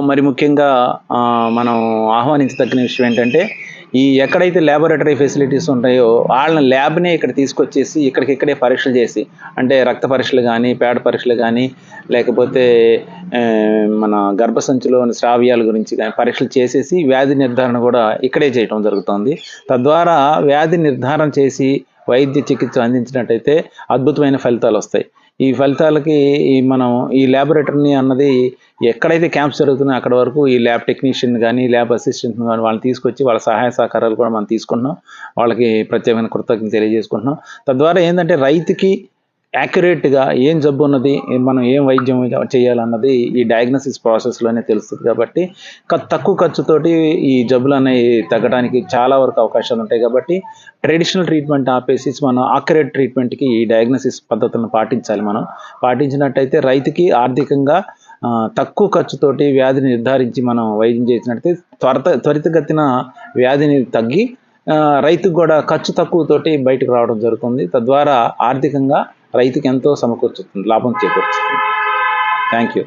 మరి ముఖ్యంగా మనం ఆహ్వానించదగిన విషయం ఏంటంటే, ఎక్కడైతే లాబొరేటరీ ఫెసిలిటీస్ ఉంటాయో, వాళ్ళని ల్యాబ్‌నే ఇక్కడ తీసుకొచ్చేసి ఇక్కడికిక్కడే పరీక్షలు చేసి, అంటే రక్త పరీక్షలు గానీ, పేడ పరీక్షలు గానీ, లేకపోతే మన గర్భసంచిలోని స్రావ్యాల గురించి గానీ పరీక్షలు చేసేసి వ్యాధి నిర్ధారణ గూడా ఇక్కడే చేయటం జరుగుతోంది. తద్వారా వ్యాధి నిర్ధారణ చేసి వైద్య చికిత్స అందించినట్టయితే అద్భుతమైన ఫలితాలొస్తాయి. ఈ ఫలితాలకి మనం ఈ లాబొరేటరీని అన్నది ఎక్కడైతే క్యాంప్స్ జరుగుతున్నాయో అక్కడ వరకు ఈ ల్యాబ్ టెక్నీషియన్ గానీ, ల్యాబ్ అసిస్టెంట్‌ని గానీ వాళ్ళని తీసుకొచ్చి వాళ్ళ సహాయ సహకారాలు కూడా మనం తీసుకుంటున్నాం. వాళ్ళకి ప్రత్యేకమైన కృతజ్ఞతలు తెలియజేసుకుంటున్నాం. తద్వారా ఏందంటే రైతుకి యాక్యురేట్‌గా ఏం జబ్బున్నది, మనం ఏం వైద్యం చేయాలన్నది ఈ డయాగ్నోసిస్ ప్రాసెస్‌లోనే తెలుస్తది కాబట్టి, తక్కువ ఖర్చుతోటి ఈ జబ్బులనేవి తగ్గడానికి చాలా వరకు అవకాశాలుంటాయి కాబట్టి, ట్రెడిషనల్ ట్రీట్మెంట్ ఆపేసి మనం యాక్యురేట్ ట్రీట్మెంట్‌కి ఈ డయాగ్నోసిస్ పద్ధతులను పాటించాలి మనం. పాటించినట్టయితే రైతుకి ఆర్థికంగా తక్కువ ఖర్చుతోటి వ్యాధిని నిర్ధారించి మనం వైద్యం చేసినట్టయితే త్వరితగతిన వ్యాధిని తగ్గి రైతుకు కూడా ఖర్చు తక్కువతోటి బయటకు రావడం జరుగుతుంది. తద్వారా ఆర్థికంగా రైతుకి ఎంతో సమకూర్చుతుంది, లాభం చేకూరుస్తుంది. Thank you.